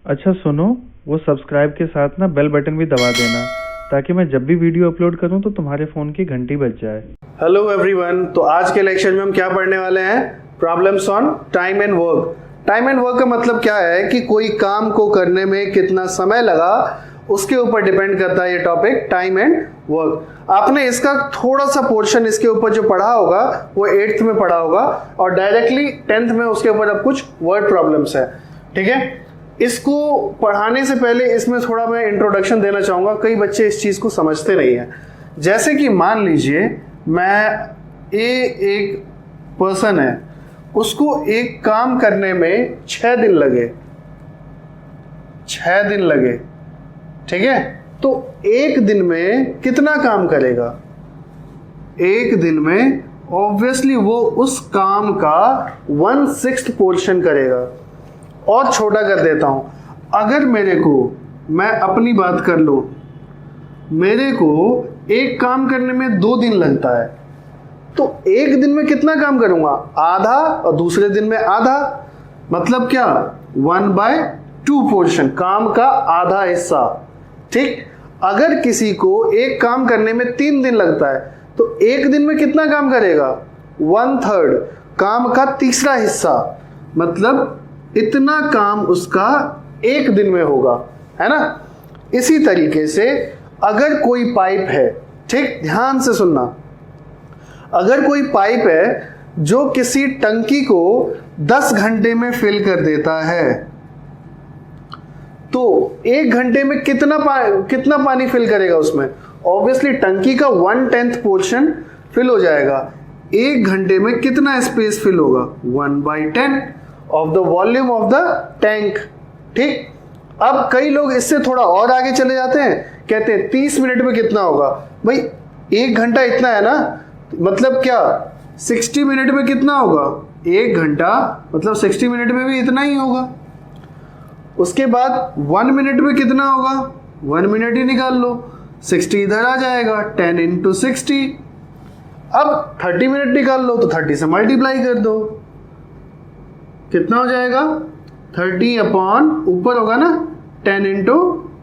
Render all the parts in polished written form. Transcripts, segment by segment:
अच्छा सुनो, वो सब्सक्राइब के साथ ना बेल बटन भी दबा देना ताकि मैं जब भी वीडियो अपलोड करूं तो तुम्हारे फ़ोन की घंटी बज जाए। हेलो एवरीवन, तो आज के लेक्चर में हम क्या पढ़ने वाले हैं? Problems on time and work. Time and work का मतलब क्या है कि कोई काम को करने में कितना समय लगा, उसके ऊपर डिपेंड करता है ये टॉपिक टाइम एंड वर्क। आपने इसका थोड़ा सा पोर्शन इसके ऊपर जो पढ़ा होगा वो 8th में पढ़ा होगा और डायरेक्टली 10th में उसके ऊपर अब कुछ वर्ड प्रॉब्लम्स है। ठीक है, इसको पढ़ाने से पहले इसमें थोड़ा मैं इंट्रोडक्शन देना चाहूँगा। कई बच्चे इस चीज़ को समझते नहीं हैं। जैसे कि मान लीजिए एक पर्सन है, उसको एक काम करने में 6 दिन लगे, 6 दिन लगे। ठीक है, तो एक दिन में कितना काम करेगा? एक दिन में ऑब्वियसली वो उस काम का 1/6 पोर्शन करेगा। और छोटा कर देता हूं, अगर मैं अपनी बात कर लूं, मेरे को एक काम करने में 2 दिन लगता है, तो एक दिन में कितना काम करूंगा? आधा, और दूसरे दिन में आधा। मतलब क्या? 1/2 पोर्शन, काम का आधा हिस्सा। ठीक, अगर किसी को एक काम करने में 3 दिन लगता है तो एक दिन में कितना काम करेगा? 1/3, काम का तीसरा हिस्सा। मतलब इतना काम उसका एक दिन में होगा, है ना? इसी तरीके से अगर कोई पाइप है, ठीक ध्यान से सुनना, अगर कोई पाइप है जो किसी टंकी को 10 घंटे में फिल कर देता है, तो 1 घंटे में कितना पानी फिल करेगा उसमें? ऑब्वियसली टंकी का 1/10 पोर्शन फिल हो जाएगा। 1 घंटे में कितना स्पेस फिल होगा? 1/10 of the volume of the tank. ठीक, अब कई लोग इससे थोड़ा और आगे चले जाते हैं, कहते हैं 30 मिनट में कितना होगा? भाई 1 घंटा इतना है ना, मतलब क्या 60 मिनट में कितना होगा? 1 घंटा मतलब 60 मिनट में भी इतना ही होगा। उसके बाद 1 मिनट में कितना होगा? 1 मिनट ही निकाल लो, 60 इधर आ जाएगा, 10 × 60। अब 30 मिनट निकाल लो तो 30 से मल्टीप्लाई कर दो, कितना हो जाएगा? 30 अपॉन ऊपर होगा ना 10 ×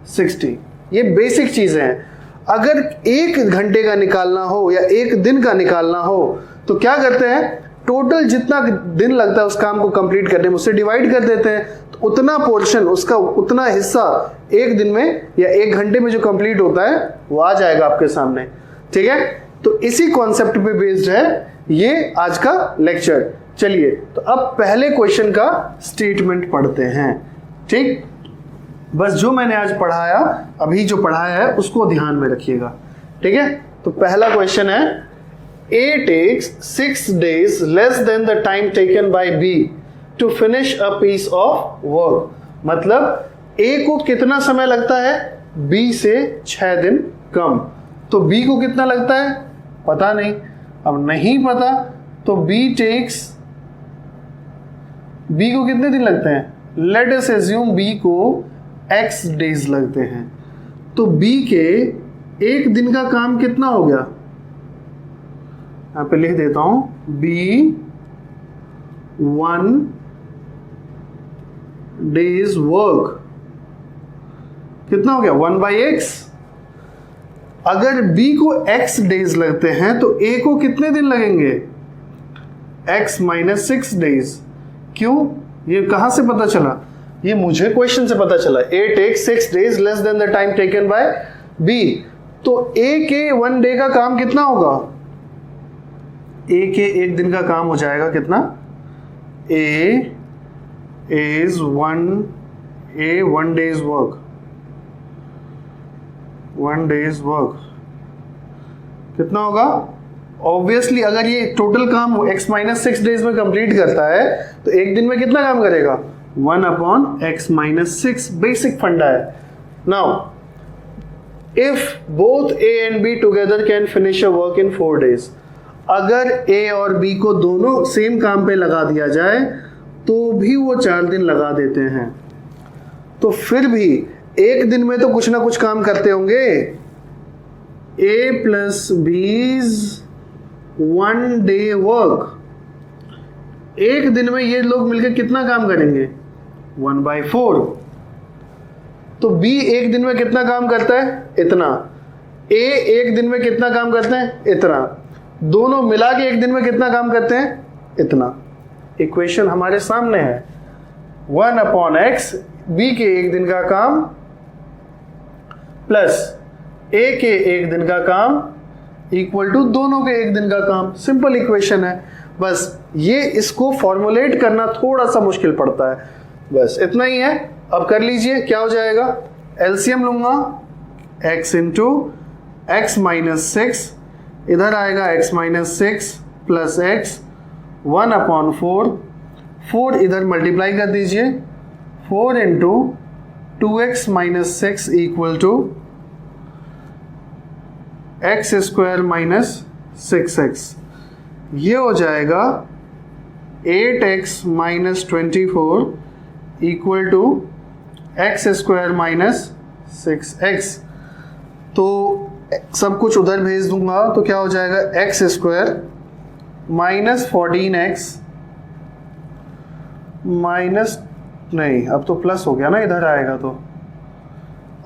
60। ये बेसिक चीजें हैं। अगर 1 घंटे का निकालना हो या 1 दिन का निकालना हो तो क्या करते हैं? टोटल जितना दिन लगता है उस काम को कंप्लीट करने में उससे डिवाइड कर देते हैं, तो उतना पोर्शन, उसका उतना हिस्सा एक दिन में या 1 घंटे में जो कंप्लीट होता है वो आ जाएगा आपके सामने। ठीक है, तो इसी कॉन्सेप्ट पे बेस्ड है ये आज का लेक्चर। चलिए, तो अब पहले क्वेश्चन का स्टेटमेंट पढ़ते हैं। ठीक, बस जो मैंने आज पढ़ाया, अभी जो पढ़ाया है उसको ध्यान में रखिएगा। ठीक है, तो पहला क्वेश्चन है, A takes 6 days less than the time taken by B to finish a piece of work। मतलब A को कितना समय लगता है? B से 6 दिन कम। तो B को कितना लगता है? पता नहीं। अब नहीं पता तो B को कितने दिन लगते हैं? लेट अस एज्यूम B को X डेज लगते हैं, तो B के एक दिन का काम कितना हो गया? यहाँ पे लिख देता हूं, B 1 days वर्क कितना हो गया? 1/x। अगर B को X डेज लगते हैं तो A को कितने दिन लगेंगे? X - 6 days. क्यों? ये कहां से पता चला? ये मुझे क्वेश्चन से पता चला। A takes 6 days less than the time taken by B। तो A के 1 डे का काम कितना होगा? A के 1 दिन का काम हो जाएगा कितना? A 1 day's work, 1 day's work कितना होगा? ऑब्वियसली अगर ये टोटल काम X - 6 डेज में कंप्लीट करता है तो एक दिन में कितना काम करेगा? 1/X - 6। बेसिक फंडा है। Now if both A and B together can finish a work in 4 days, अगर A और B को दोनों सेम काम पे लगा दिया जाए तो भी वो 4 दिन लगा देते हैं, तो फिर भी एक दिन में तो कुछ ना कुछ काम करते होंगे। A + B's 1 day वर्क, एक दिन में ये लोग मिलकर कितना काम करेंगे? 1/4। तो B एक दिन में कितना काम करता है? इतना। A एक दिन में कितना काम करते हैं? इतना। दोनों मिला के एक दिन में कितना काम करते हैं? इतना। इक्वेशन हमारे सामने है, 1/x B के एक दिन का काम प्लस A के एक दिन का काम इक्वल टू दोनों के एक दिन का काम। सिंपल इक्वेशन है। बस ये इसको फॉर्मुलेट करना थोड़ा सा मुश्किल पड़ता है, बस इतना ही है। अब कर लीजिए, क्या हो जाएगा? एलसीएम लूंगा, x इंटू एक्स माइनस 6, इधर आएगा x माइनस 6 प्लस x 1/4, 4 इधर मल्टीप्लाई कर दीजिए, 4 into 2x minus 6 equal to x square minus 6x। ये हो जाएगा 8x minus 24 equal to x square minus 6x। तो सब कुछ उधर भेज दूंगा तो क्या हो जाएगा? X square minus 14x minus, नहीं अब तो प्लस हो गया ना, इधर आएगा तो,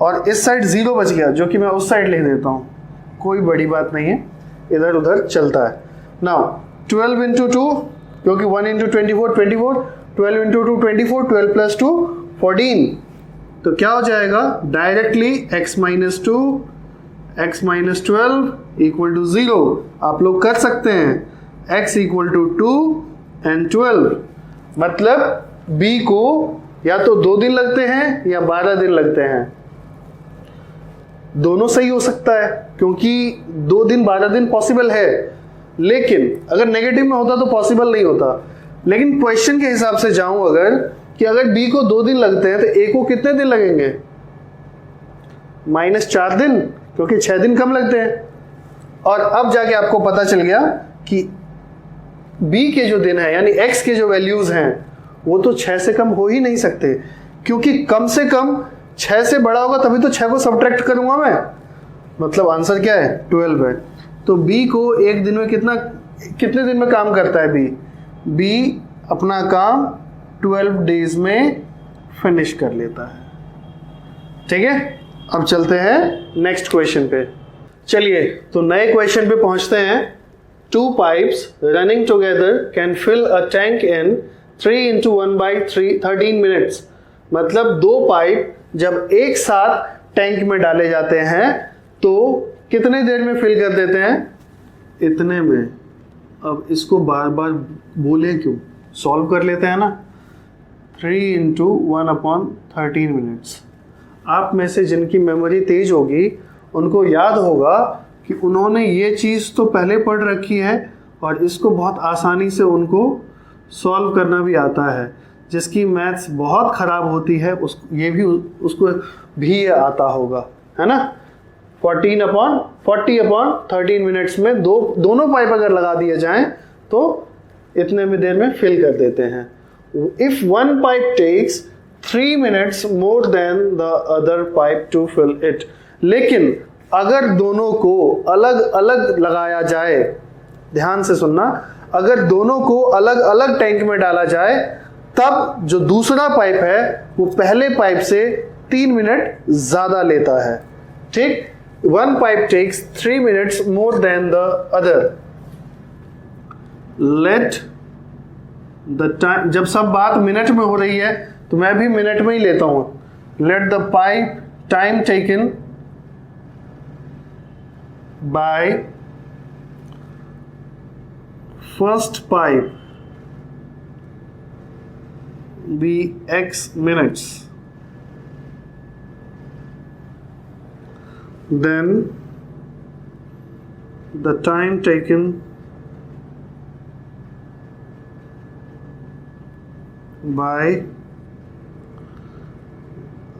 और इस साइड 0 बच गया जो कि मैं उस साइड लिख देता हूँ, कोई बड़ी बात नहीं है, इधर उधर चलता है। नाउ 12 इंटू 2, क्योंकि 1 इंटू 24 24, 12 इंटू 2 24, 12 प्लस 2 14। तो क्या हो जाएगा? Directly x minus 2 x minus 12 equal to 0। आप लोग कर सकते हैं x इक्वल टू 2 एंड 12, मतलब b को या तो 2 दिन लगते हैं या 12 दिन लगते हैं। दोनों सही हो सकता है क्योंकि 2 दिन 12 दिन पॉसिबल है, लेकिन अगर नेगेटिव में होता तो पॉसिबल नहीं होता। लेकिन क्वेश्चन के हिसाब से जाऊं अगर, कि अगर बी को 2 दिन लगते हैं तो ए को कितने दिन लगेंगे? -4 दिन, क्योंकि 6 दिन कम लगते हैं। और अब जाके आपको पता चल गया कि बी के जो दिन है यानी एक्स के जो वैल्यूज हैं वो तो 6 से कम हो ही नहीं सकते, क्योंकि कम से कम 6 से बड़ा होगा तभी तो 6 को सब्ट्रैक्ट करूंगा मैं। मतलब आंसर क्या है? 12 है। तो बी को एक दिन में कितने दिन में काम करता है बी अपना काम 12 डेज में फिनिश कर लेता है। ठीक है, अब चलते हैं नेक्स्ट क्वेश्चन पे। चलिए तो नए क्वेश्चन पे पहुंचते हैं। 2 pipes running together can fill a tank in 3 into 1/13 minutes। मतलब 2 पाइप जब एक साथ टैंक में डाले जाते हैं तो कितने देर में फिल कर देते हैं? इतने में। अब इसको बार बार बोले क्यों, सॉल्व कर लेते हैं ना। 3 into 1/13 मिनट्स। आप में से जिनकी मेमोरी तेज होगी उनको याद होगा कि उन्होंने ये चीज़ तो पहले पढ़ रखी है और इसको बहुत आसानी से उनको सॉल्व करना भी आता है। जिसकी मैथ्स बहुत ख़राब होती है उसको भी आता होगा, है ना। 40/13 मिनट्स में दोनों पाइप अगर लगा दिए जाएं तो इतने में देर में फिल कर देते हैं। If one pipe takes 3 minutes more than the other pipe to fill it. लेकिन अगर दोनों को अलग अलग लगाया जाए, ध्यान से सुनना, अगर दोनों को अलग अलग टैंक में डाला जाए तब जो दूसरा पाइप है वो पहले पाइप से 3 मिनट ज्यादा लेता है। ठीक, one pipe takes 3 minutes more than the other. Let the time, जब सब बात मिनट में हो रही है तो मैं भी मिनट में ही लेता हूं। Let the pipe time taken by first pipe be x minutes, then the time taken by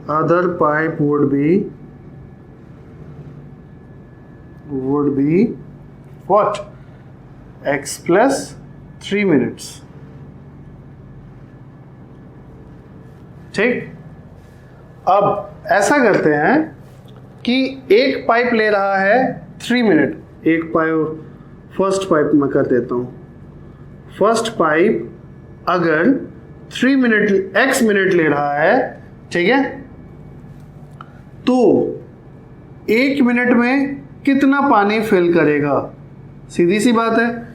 other pipe would be what? X plus 3 minutes। ठीक, अब ऐसा करते हैं कि एक पाइप ले रहा है 3 मिनट, एक पाइप फर्स्ट पाइप में कर देता हूं। फर्स्ट पाइप अगर 3 मिनट x मिनट ले रहा है, ठीक है, तो 1 मिनट में कितना पानी फिल करेगा? सीधी सी बात है,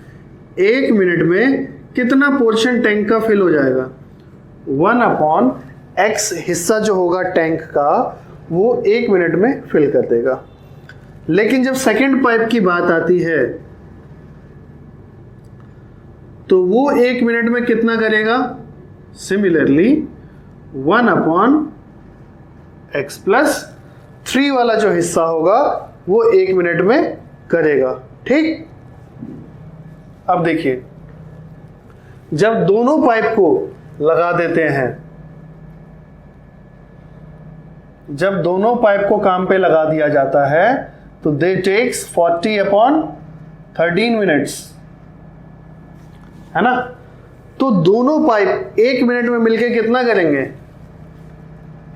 1 मिनट में कितना पोर्शन टैंक का फिल हो जाएगा? 1/x हिस्सा जो होगा टैंक का वो 1 मिनट में फिल कर देगा। लेकिन जब सेकेंड पाइप की बात आती है तो वो 1 मिनट में कितना करेगा? सिमिलरली 1/x+3 वाला जो हिस्सा होगा वो 1 मिनट में करेगा। ठीक, अब देखिए, जब दोनों पाइप को लगा देते हैं, जब दोनों पाइप को काम पे लगा दिया जाता है तो दे टेक्स 40/13 मिनट्स, है ना? तो दोनों पाइप 1 मिनट में मिलके कितना करेंगे?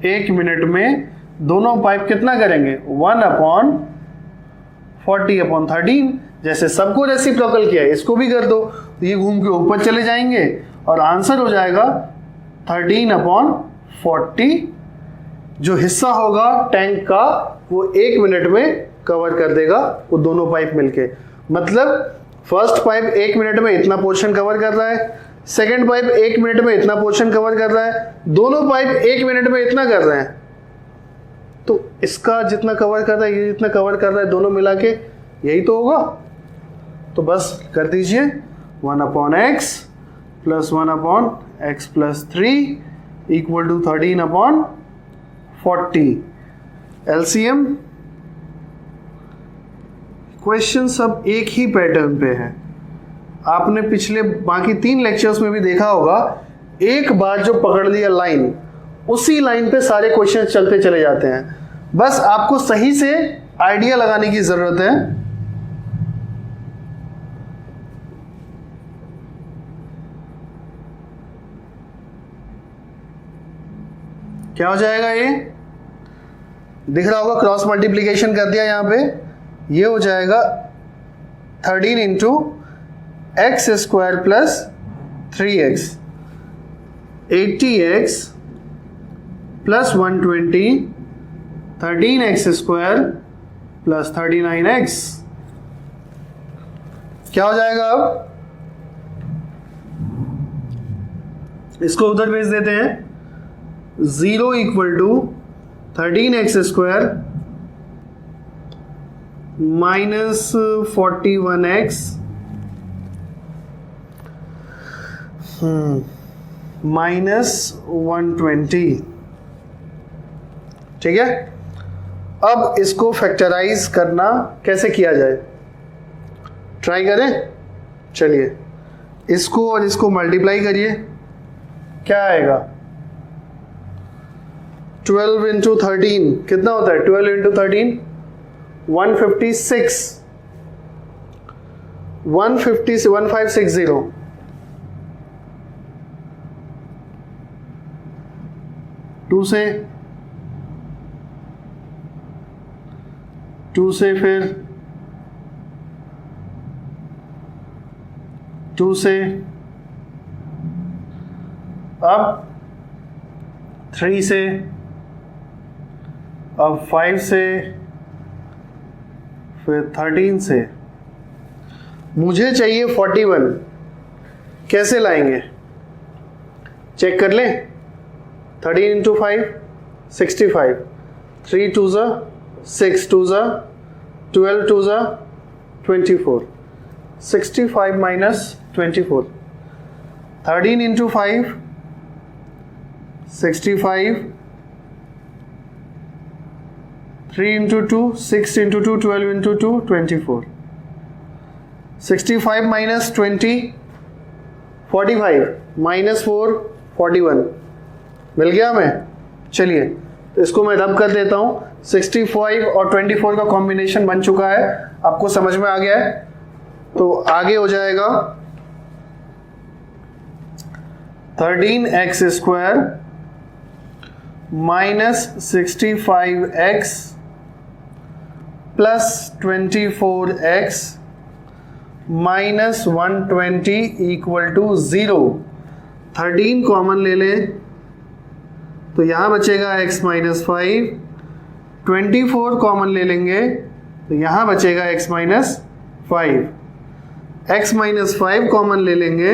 1 मिनट में दोनों पाइप कितना करेंगे? 1/40/13। जैसे सबको रेसिप्रोकल किया है, इसको भी कर दो तो ये घूम के ऊपर चले जाएंगे और आंसर हो जाएगा 13/40। जो हिस्सा होगा टैंक का वो 1 मिनट में कवर कर देगा वो दोनों पाइप मिलके। मतलब फर्स्ट पाइप 1 मिनट में इतना पोर्शन कवर कर रहा है, सेकेंड पाइप 1 मिनट में इतना पोर्शन कवर कर रहा है, दोनों पाइप 1 मिनट में इतना कर रहे हैं। तो इसका जितना कवर कर रहा है, ये जितना कवर कर रहा है, दोनों मिला के यही तो होगा। तो बस कर दीजिए 1/x + 1/x+3 = 13/40। एलसीएम क्वेश्चन सब एक ही पैटर्न पे है। आपने पिछले बाकी 3 लेक्चर्स में भी देखा होगा, एक बार जो पकड़ लिया लाइन, उसी लाइन पे सारे क्वेश्चन चलते चले जाते हैं। बस आपको सही से आइडिया लगाने की जरूरत है। क्या हो जाएगा? ये दिख रहा होगा, क्रॉस मल्टीप्लीकेशन कर दिया यहाँ पे। ये हो जाएगा 13 × x² + 3x, 80x + 120, 13x² + 39x। क्या हो जाएगा? अब इसको उधर भेज देते हैं। 0 = 13x² - 41x -120। ठीक है, अब इसको फैक्टराइज करना कैसे किया जाए, ट्राई करें। चलिए, इसको और इसको मल्टीप्लाई करिए, क्या आएगा? 12 × 13 कितना होता है? 12 × 13 156, 1560। 2 से फिर 2 से, अब 3 से, अब 5 से, फिर 13 से। मुझे चाहिए 41। कैसे लाएंगे? चेक कर लें। 13 × 5 65, 3 × 2 = 6, 2 × 12, 2 × 24, 65 - 24। 13 × 5 65, 3 × 2 6 × 2 12 × 2 24, 65 - 20 45, -4 41। मिल गया हमें? चलिए, इसको मैं रब कर देता हूँ। 65 और 24 का कॉम्बिनेशन बन चुका है, आपको समझ में आ गया है। तो आगे हो जाएगा 13x² -65x + 24x -120 = 0। 13 कॉमन ले लें तो यहाँ बचेगा x - 5, 24 कॉमन ले लेंगे तो यहाँ बचेगा x minus 5, x minus 5 common ले लेंगे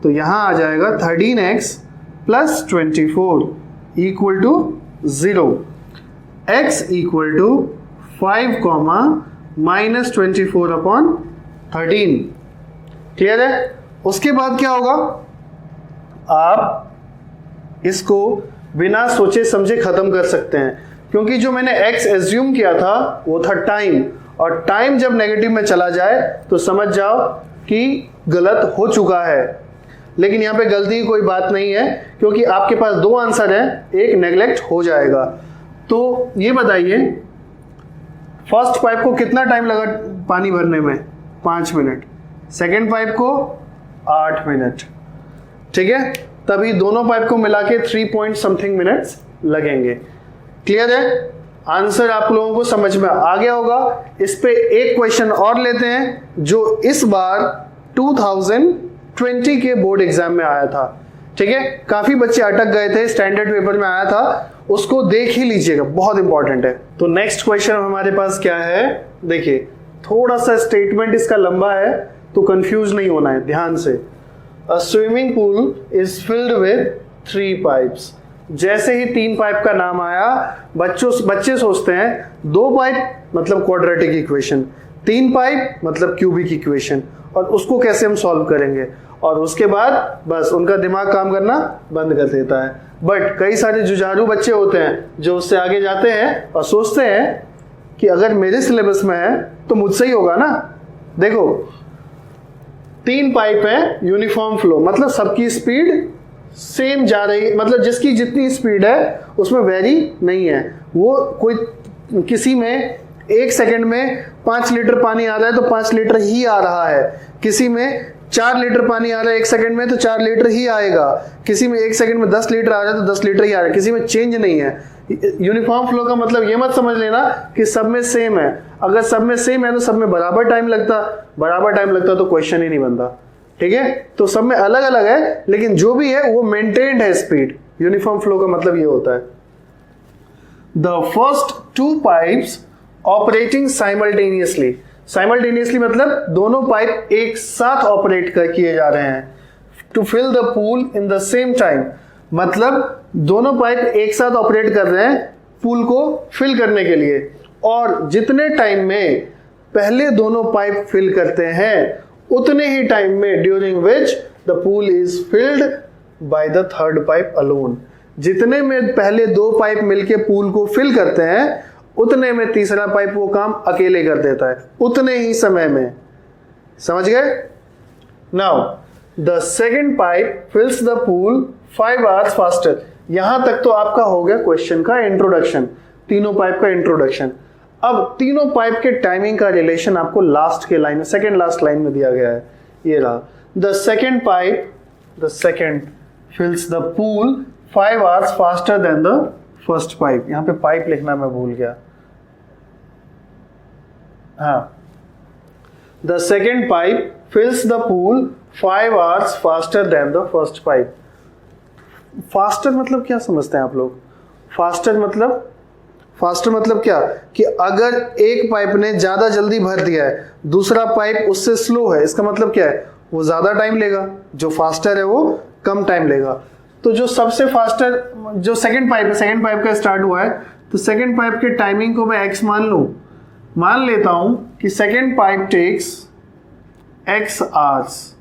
तो यहाँ आ जाएगा 13x plus 24 equal to 0, x equal to 5 comma minus 24 upon 13। Clear है? उसके बाद क्या होगा, आप इसको बिना सोचे समझे खत्म कर सकते हैं, क्योंकि जो मैंने x एज्यूम किया था वो था टाइम, और टाइम जब नेगेटिव में चला जाए तो समझ जाओ कि गलत हो चुका है। लेकिन यहाँ पे गलती की कोई बात नहीं है, क्योंकि आपके पास दो आंसर है, एक नेग्लेक्ट हो जाएगा। तो ये बताइए फर्स्ट पाइप को कितना टाइम लगा पानी भरने में? 5 मिनट। सेकेंड पाइप को 8 मिनट। ठीक है, तभी दोनों पाइप को मिला के 3 पॉइंट समथिंग मिनट्स लगेंगे। क्लियर है? आंसर आप लोगों को समझ में आ गया होगा। इस पे एक क्वेश्चन और लेते हैं जो इस बार 2020 के बोर्ड एग्जाम में आया था। ठीक है, काफी बच्चे अटक गए थे, स्टैंडर्ड पेपर में आया था, उसको देख ही लीजिएगा, बहुत इंपॉर्टेंट है। तो नेक्स्ट क्वेश्चन हमारे पास क्या है, देखिए थोड़ा सा स्टेटमेंट इसका लंबा है तो कंफ्यूज नहीं होना है, ध्यान से। A swimming pool is filled with 3 pipes. जैसे ही 3 पाइप का नाम आया, बच्चे सोचते हैं 2 पाइप मतलब क्वाड्रेटिक इक्वेशन, 3 पाइप मतलब क्यूबिक इक्वेशन, और उसको कैसे हम सॉल्व करेंगे, और उसके बाद बस उनका दिमाग काम करना बंद कर देता है। बट कई सारे जुझारू बच्चे होते हैं जो उससे आगे जाते हैं और सोचते हैं कि अगर मेरे सिलेबस में है तो मुझसे ही होगा ना। देखो 3 पाइप है, यूनिफॉर्म फ्लो, मतलब सबकी स्पीड सेम जा रही, मतलब जिसकी जितनी स्पीड है उसमें वेरी नहीं है। वो कोई किसी में 1 सेकंड में 5 लीटर पानी आ रहा है तो 5 लीटर ही आ रहा है, किसी में 4 लीटर पानी आ रहा है 1 सेकंड में तो 4 लीटर ही आएगा, किसी में 1 सेकंड में 10 लीटर आ रहा है तो 10 लीटर ही आ रहा है, किसी में चेंज नहीं है। यूनिफॉर्म फ्लो का मतलब ये मत समझ लेना कि सब में सेम है। अगर सब में सेम है तो सब में बराबर टाइम लगता तो क्वेश्चन ही नहीं बनता। ठीक है, तो सब में अलग अलग है, लेकिन जो भी है वो मेंटेन्ड है स्पीड। यूनिफॉर्म फ्लो का मतलब ये होता है the first 2 pipes operating simultaneously. Simultaneously मतलब दोनों पाइप एक साथ ऑपरेट किए जा रहे हैं। To fill the pool in the same time, मतलब दोनों पाइप एक साथ ऑपरेट कर रहे हैं पूल को फिल करने के लिए, और जितने टाइम में पहले दोनों पाइप फिल करते हैं उतने ही टाइम में during which the pool is filled by the third pipe alone. जितने में पहले 2 पाइप मिलके पूल को फिल करते हैं उतने में तीसरा पाइप वो काम अकेले कर देता है, उतने ही समय में। समझ गए? Now the second pipe फिल्स the pool 5 hours faster. यहां तक तो आपका हो गया क्वेश्चन का इंट्रोडक्शन, तीनों पाइप का इंट्रोडक्शन। अब तीनों पाइप के टाइमिंग का रिलेशन आपको लास्ट के लाइन, सेकेंड लास्ट लाइन में दिया गया है, ये रहा। The second pipe, the second फिल्स the pool 5 hours faster than the first pipe. यहां पे पाइप लिखना मैं भूल गया। हाँ, the second pipe फिल्स the pool 5 hours faster than the first pipe. Faster मतलब क्या समझते हैं आप लोग? फास्टर मतलब क्या कि अगर एक पाइप ने ज्यादा जल्दी भर दिया है, दूसरा पाइप उससे स्लो है, इसका मतलब क्या है? वो ज्यादा टाइम लेगा, जो फास्टर है वो कम टाइम लेगा। तो जो सबसे फास्टर, जो सेकेंड पाइप का स्टार्ट हुआ है, तो सेकेंड पाइप के टाइमिंग को मैं x मान लेता हूं कि second pipe takes x hours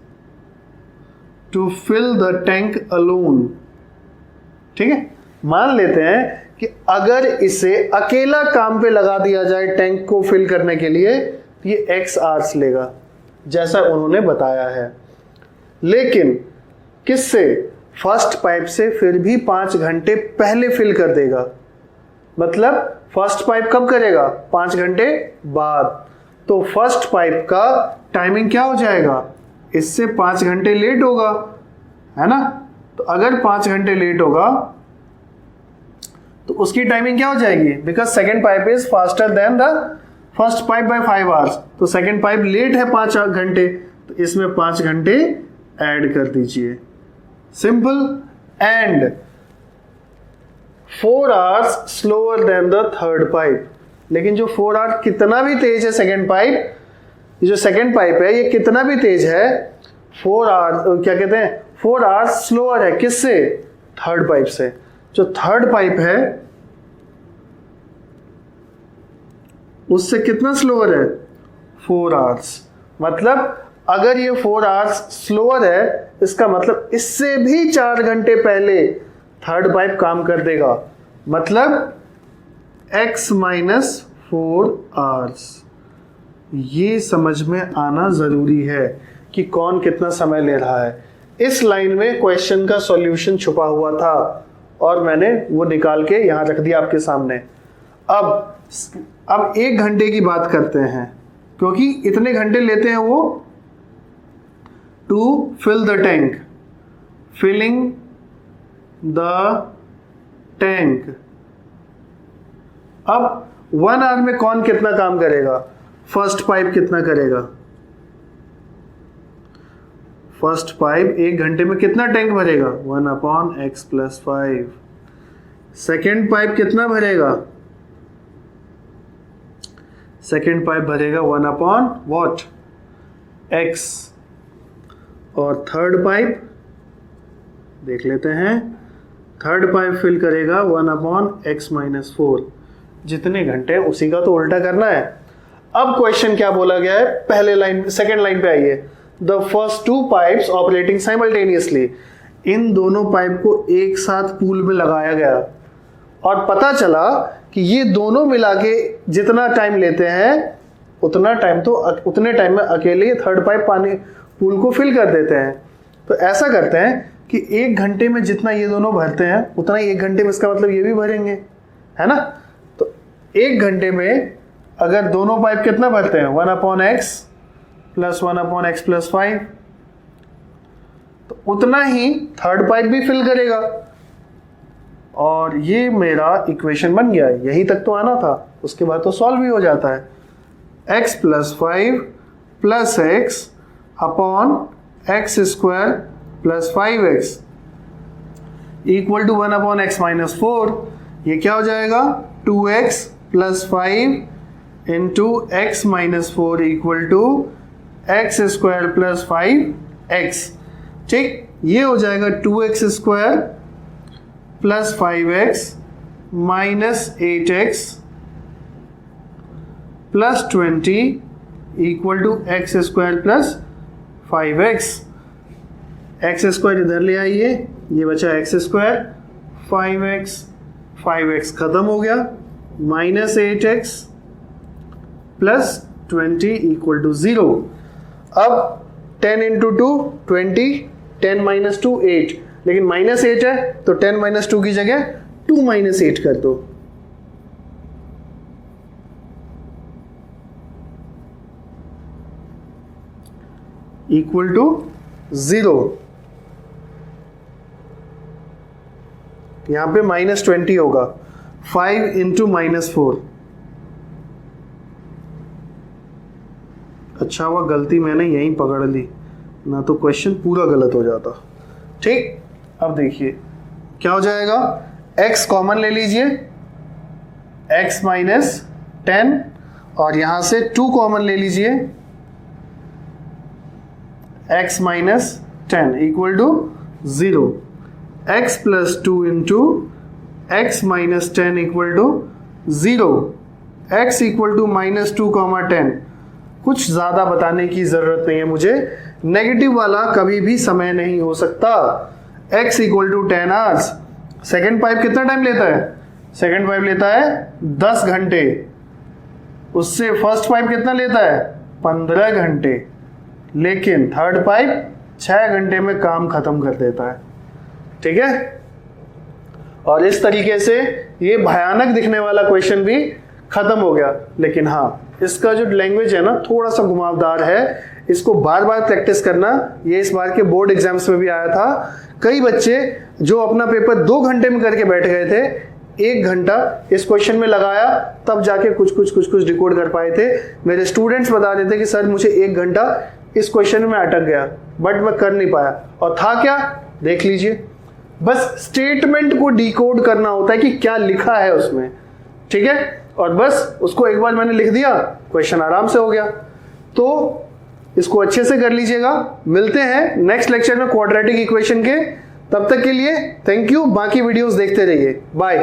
to fill the tank alone. ठीक है, मान लेते हैं कि अगर इसे अकेला काम पे लगा दिया जाए टैंक को फिल करने के लिए तो ये x आवर्स लेगा, जैसा उन्होंने बताया है। लेकिन किससे? फर्स्ट पाइप से फिर भी 5 घंटे पहले फिल कर देगा। मतलब फर्स्ट पाइप कब करेगा? 5 घंटे बाद। तो फर्स्ट पाइप का टाइमिंग क्या हो जाएगा? इससे 5 घंटे लेट होगा, है ना? तो अगर 5 घंटे लेट होगा तो उसकी टाइमिंग क्या हो जाएगी? Because second pipe is faster than the first pipe by 5 hours, तो सेकेंड पाइप लेट है 5 घंटे, तो इसमें 5 घंटे ऐड कर दीजिए। Simple. And 4 hours slower than the third pipe. लेकिन जो 4 hours कितना भी तेज है सेकेंड पाइप, ये जो सेकेंड पाइप है ये कितना भी तेज है, 4 hours क्या कहते हैं 4 hours स्लोअर है किससे, थर्ड पाइप से। जो थर्ड पाइप है उससे कितना स्लोअर है, 4 hours। मतलब अगर ये 4 hours स्लोअर है, इसका मतलब इससे भी 4 घंटे पहले थर्ड पाइप काम कर देगा। मतलब x माइनस 4 hours। ये समझ में आना जरूरी है कि कौन कितना समय ले रहा है। इस लाइन में क्वेश्चन का सॉल्यूशन छुपा हुआ था और मैंने वो निकाल के यहां रख दिया आपके सामने। अब 1 घंटे की बात करते हैं, क्योंकि इतने घंटे लेते हैं वो to fill the tank, filling the tank. अब 1 आवर में कौन कितना काम करेगा, फर्स्ट पाइप कितना करेगा, फर्स्ट पाइप 1 घंटे में कितना टैंक भरेगा, 1/x+5। सेकेंड पाइप कितना भरेगा, सेकेंड पाइप भरेगा 1/x। और थर्ड पाइप देख लेते हैं, थर्ड पाइप फिल करेगा 1/x-4। जितने घंटे उसी का तो उल्टा करना है। अब क्वेश्चन क्या बोला गया है, पहले लाइन सेकेंड लाइन पे आइए, the first 2 pipes operating simultaneously. इन दोनों पाइप को एक साथ पूल में लगाया गया और पता चला कि ये दोनों मिला के जितना टाइम लेते हैं उतने टाइम में अकेले थर्ड पाइप पानी पूल को फिल कर देते हैं। तो ऐसा करते हैं कि 1 घंटे में जितना ये दोनों भरते हैं उतना ही 1 घंटे में, इसका मतलब ये भी भरेंगे, है ना। तो 1 घंटे में अगर दोनों पाइप कितना भरते हैं, 1/x + 1/x+5, तो उतना ही थर्ड पाइप भी फिल करेगा। और ये मेरा इक्वेशन बन गया। यहीं तक तो आना था, उसके बाद तो सॉल्व भी हो जाता है। x+5 + x upon x² + 5x equal to 1/x-4। ये क्या हो जाएगा, 2x + 5 into x-4 equal to x² + 5x। ठीक, ये हो जाएगा 2x² + 5x - 8x + 20 equal to x² + 5x। x² इधर ले आइए, ये बचा x², 5x खत्म हो गया, -8x + 20 इक्वल टू 0। अब 10 × 2 20, 10 - 2 8, लेकिन -8 है तो 10 - 2 की जगह 2 - 8 कर दो। Equal to 0। यहां पे -20 होगा, 5 × -4। अच्छा हुआ गलती मैंने यहीं पकड़ ली, ना तो क्वेश्चन पूरा गलत हो जाता। ठीक, अब देखिए क्या हो जाएगा, x कॉमन ले लीजिए, x - 10 और यहां से 2 कॉमन ले लीजिए, x - 10 equal to 0। x + 2 into x - 10 equal to 0। x equal to -2, 10। कुछ ज़्यादा बताने की ज़रूरत नहीं है मुझे, नेगेटिव वाला कभी भी समय नहीं हो सकता। x equal to 10 hours. Second pipe कितना टाइम लेता है, सेकेंड पाइप लेता है 10 घंटे, उससे फर्स्ट पाइप कितना लेता है, 15 घंटे, लेकिन थर्ड पाइप 6 घंटे में काम खत्म कर देता है। ठीक है, और इस तरीके से ये भयानक दिखने वाला क्वेश्चन भी खत्म हो गया। लेकिन हाँ, इसका जो लैंग्वेज है ना थोड़ा सा घुमावदार है, इसको बार बार प्रैक्टिस करना। ये इस बार के बोर्ड एग्जाम्स में भी आया था। कई बच्चे जो अपना पेपर 2 घंटे में करके बैठ गए थे, 1 घंटा इस क्वेश्चन में लगाया, तब जाके कुछ डिकोड कर पाए थे। मेरे स्टूडेंट्स बता रहे थे कि सर मुझे 1 घंटा इस क्वेश्चन में अटक गया, बट मैं कर नहीं पाया। और था क्या, देख लीजिए, बस स्टेटमेंट को डिकोड करना होता है कि क्या लिखा है उसमें, ठीक है। और बस उसको एक बार मैंने लिख दिया, क्वेश्चन आराम से हो गया। तो इसको अच्छे से कर लीजिएगा। मिलते हैं नेक्स्ट लेक्चर में क्वाड्रेटिक इक्वेशन के। तब तक के लिए थैंक यू। बाकी वीडियोस देखते रहिए। बाय।